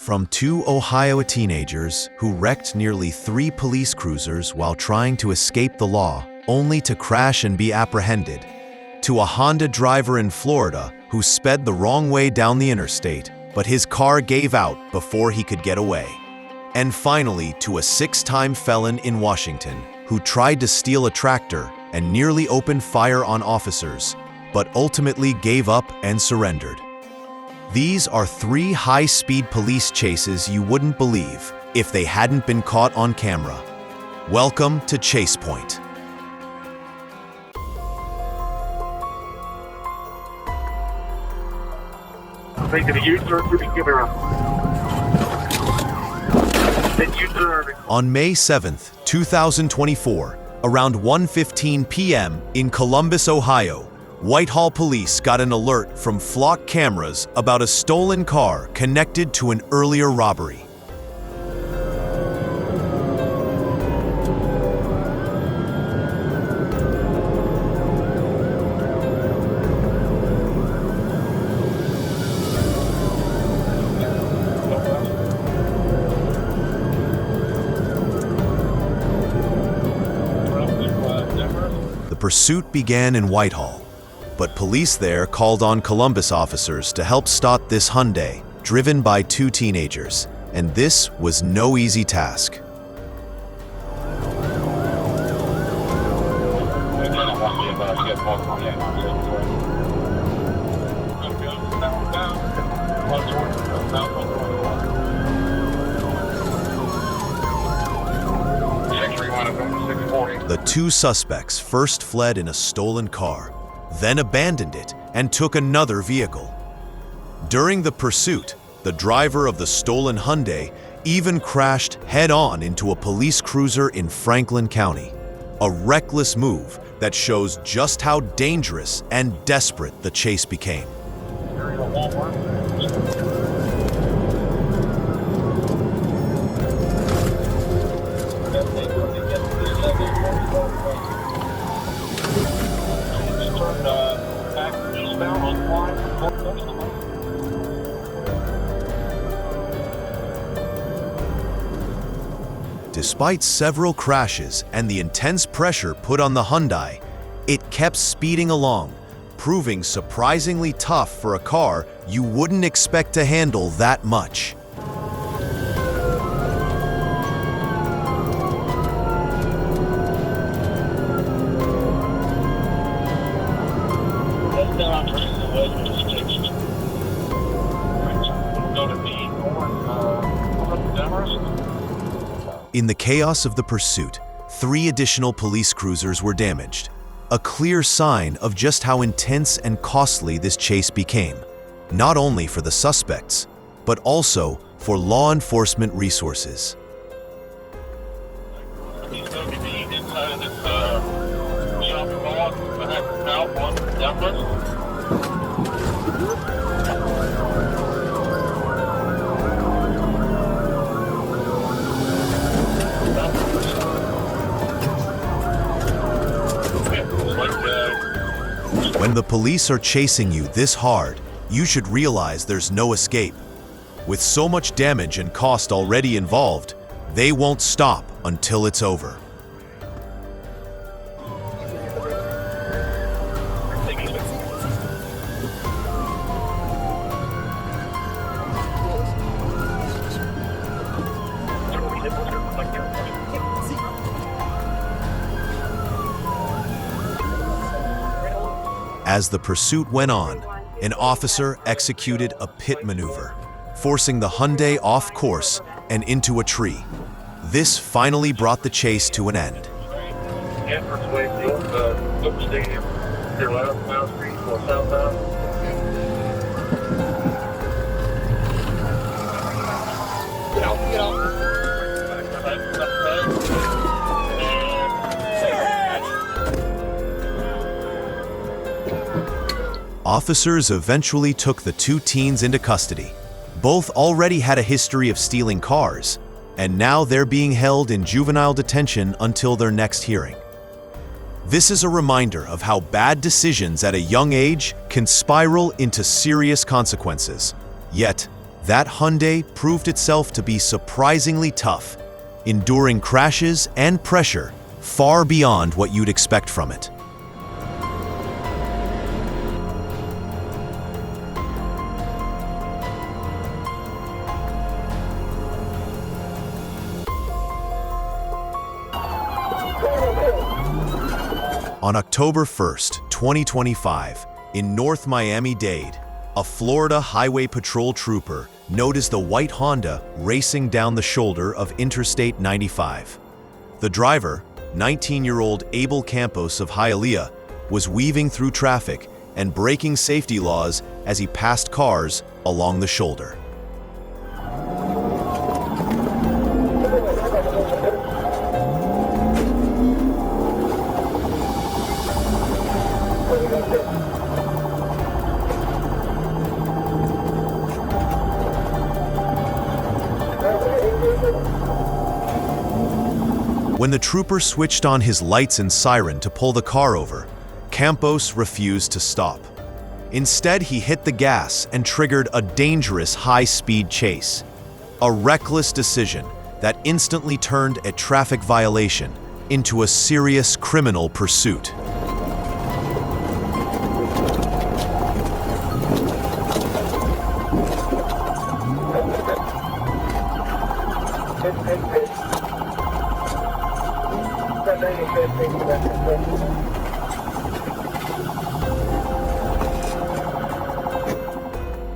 From two Ohio teenagers who wrecked nearly 3 police cruisers while trying to escape the law, only to crash and be apprehended, to a Honda driver in Florida who sped the wrong way down the interstate, but his car gave out before he could get away. And finally, to a 6-time felon in Washington who tried to steal a tractor and nearly opened fire on officers, but ultimately gave up and surrendered. These are 3 high-speed police chases you wouldn't believe if they hadn't been caught on camera. Welcome to Chasepoint. Making a U-turn through the camera. On May 7th, 2024, around 1:15 p.m. in Columbus, Ohio, Whitehall police got an alert from flock cameras about a stolen car connected to an earlier robbery. The pursuit began in Whitehall, but police there called on Columbus officers to help stop this Hyundai, driven by 2 teenagers, and this was no easy task. The 2 suspects first fled in a stolen car, then abandoned it and took another vehicle. During the pursuit, the driver of the stolen Hyundai even crashed head-on into a police cruiser in Franklin County, a reckless move that shows just how dangerous and desperate the chase became. Despite several crashes and the intense pressure put on the Hyundai, it kept speeding along, proving surprisingly tough for a car you wouldn't expect to handle that much. In the chaos of the pursuit, 3 additional police cruisers were damaged, a clear sign of just how intense and costly this chase became, not only for the suspects, but also for law enforcement resources. When the police are chasing you this hard, you should realize there's no escape. With so much damage and cost already involved, they won't stop until it's over. As the pursuit went on, an officer executed a pit maneuver, forcing the Hyundai off course and into a tree. This finally brought the chase to an end. Officers eventually took the 2 teens into custody. Both already had a history of stealing cars, and now they're being held in juvenile detention until their next hearing. This is a reminder of how bad decisions at a young age can spiral into serious consequences. Yet, That Hyundai proved itself to be surprisingly tough, enduring crashes and pressure far beyond what you'd expect from it. On October 1st, 2025, in North Miami-Dade, a Florida Highway Patrol trooper noticed the white Honda racing down the shoulder of Interstate 95. The driver, 19-year-old Abel Campos of Hialeah, was weaving through traffic and breaking safety laws as he passed cars along the shoulder. When the trooper switched on his lights and siren to pull the car over, Campos refused to stop. Instead, he hit the gas and triggered a dangerous high-speed chase. A reckless decision that instantly turned a traffic violation into a serious criminal pursuit.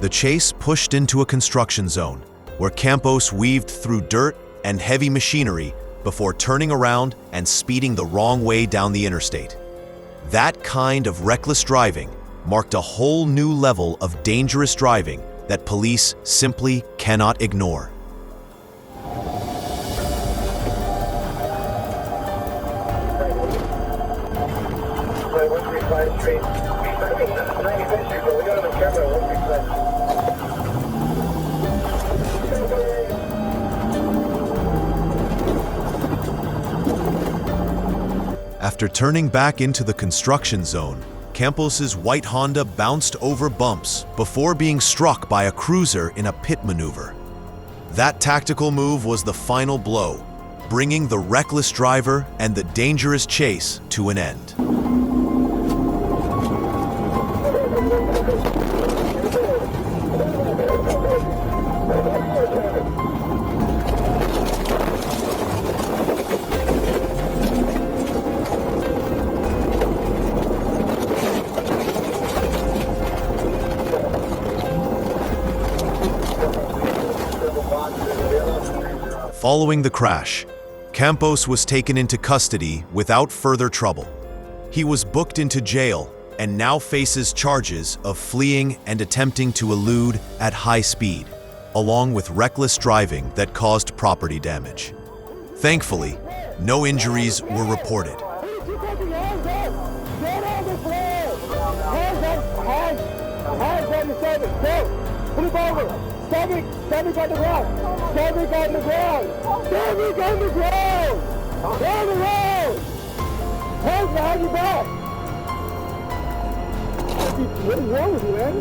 The chase pushed into a construction zone, where Campos weaved through dirt and heavy machinery before turning around and speeding the wrong way down the interstate. That kind of reckless driving marked a whole new level of dangerous driving that police simply cannot ignore. After turning back into the construction zone, Campos's white Honda bounced over bumps before being struck by a cruiser in a pit maneuver. That tactical move was the final blow, bringing the reckless driver and the dangerous chase to an end. Following the crash, Campos was taken into custody without further trouble. He was booked into jail and now faces charges of fleeing and attempting to elude at high speed, along with reckless driving that caused property damage. Thankfully, no injuries were reported. Stomach on the ground! Stomach on the ground! Stomach on the ground! On the road! Hands behind your back! What is wrong with you, man?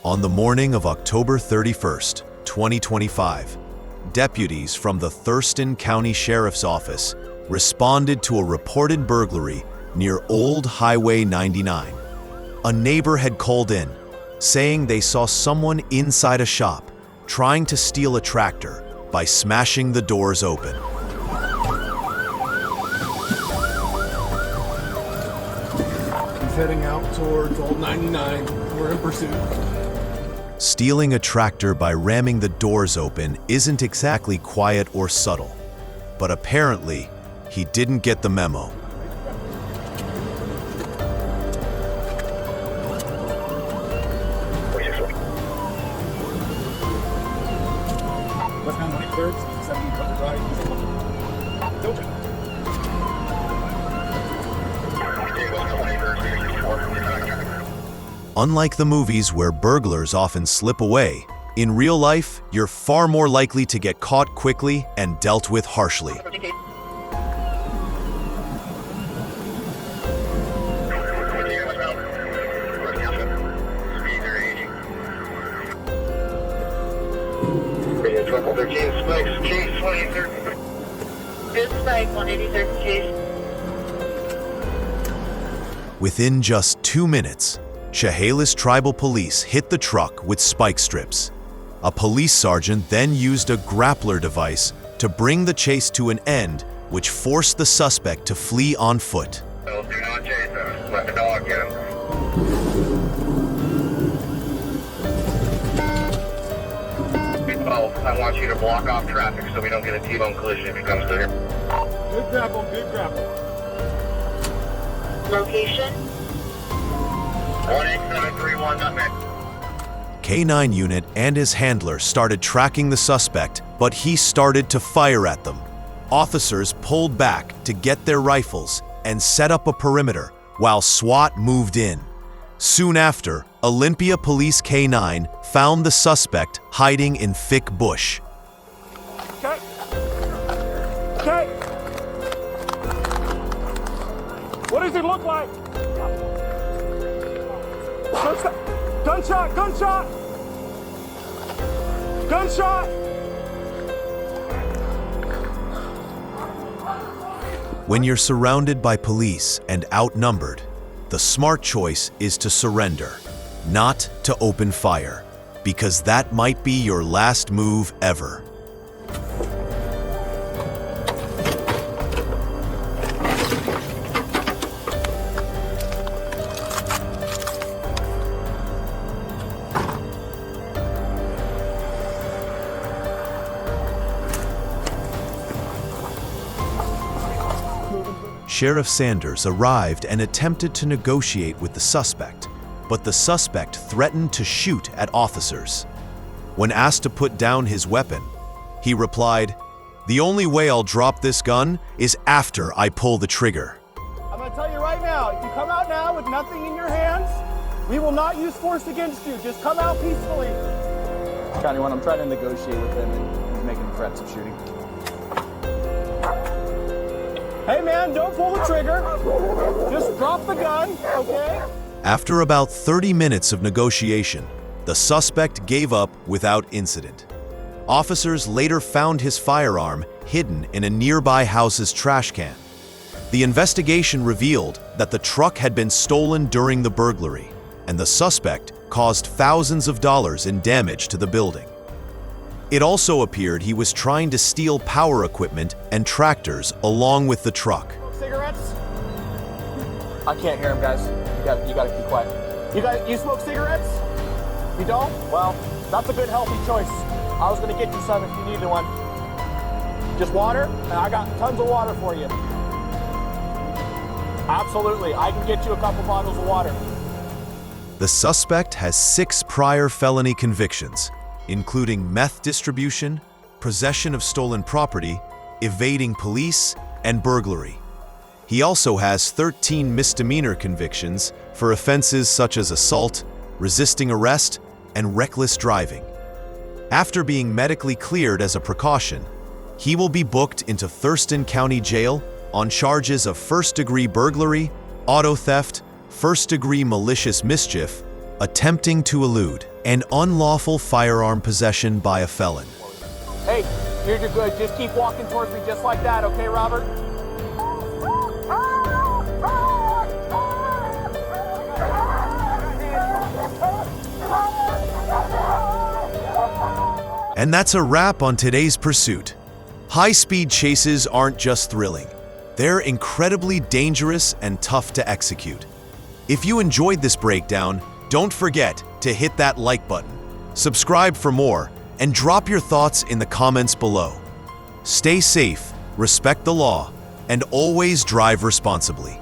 On the morning of October 31st, 2025, deputies from the Thurston County Sheriff's Office responded to a reported burglary near Old Highway 99. A neighbor had called in, saying they saw someone inside a shop trying to steal a tractor by smashing the doors open. He's heading out towards Old 99. We're in pursuit. Stealing a tractor by ramming the doors open isn't exactly quiet or subtle, but apparently, he didn't get the memo. Westbound 23rd, 70 Brother Drive. It's open. Unlike the movies where burglars often slip away, in real life, you're far more likely to get caught quickly and dealt with harshly. Within just 2 minutes, Chehalis Tribal Police hit the truck with spike strips. A police sergeant then used a grappler device to bring the chase to an end, which forced the suspect to flee on foot. Do not chase him. Let the dog get him. Oh, I want you to block off traffic so we don't get a T-bone collision if he comes through here. Good grapple, good grapple. Location? 18731 Nutmeg. K9 unit and his handler started tracking the suspect, but he started to fire at them. Officers pulled back to get their rifles and set up a perimeter while SWAT moved in. Soon after, Olympia Police K9 found the suspect hiding in thick bush. Okay. Okay. What does it look like? Gunshot! Gunshot! Gunshot! When you're surrounded by police and outnumbered, the smart choice is to surrender, not to open fire, because that might be your last move ever. Sheriff Sanders arrived and attempted to negotiate with the suspect, but the suspect threatened to shoot at officers. When asked to put down his weapon, he replied, "The only way I'll drop this gun is after I pull the trigger." I'm going to tell you right now, if you come out now with nothing in your hands, we will not use force against you. Just come out peacefully. County 1, I'm trying to negotiate with him and he's making threats of shooting. Hey man, don't pull the trigger. Just drop the gun, okay? After about 30 minutes of negotiation, the suspect gave up without incident. Officers later found his firearm hidden in a nearby house's trash can. The investigation revealed that the truck had been stolen during the burglary, and the suspect caused thousands of dollars in damage to the building. It also appeared he was trying to steal power equipment and tractors along with the truck. Cigarettes? I can't hear him, guys. You gotta keep quiet. You smoke cigarettes? You don't? Well, that's a good healthy choice. I was gonna get you some if you needed one. Just water? I got tons of water for you. Absolutely, I can get you a couple bottles of water. The suspect has 6 prior felony convictions, including meth distribution, possession of stolen property, evading police, and burglary. He also has 13 misdemeanor convictions for offenses such as assault, resisting arrest, and reckless driving. After being medically cleared as a precaution, he will be booked into Thurston County Jail on charges of first-degree burglary, auto theft, first-degree malicious mischief, attempting to elude, and unlawful firearm possession by a felon. Hey, you're good. Just keep walking towards me just like that, okay, Robert? And that's a wrap on today's pursuit. High-speed chases aren't just thrilling. They're incredibly dangerous and tough to execute. If you enjoyed this breakdown, don't forget to hit that like button, subscribe for more, and drop your thoughts in the comments below. Stay safe, respect the law, and always drive responsibly.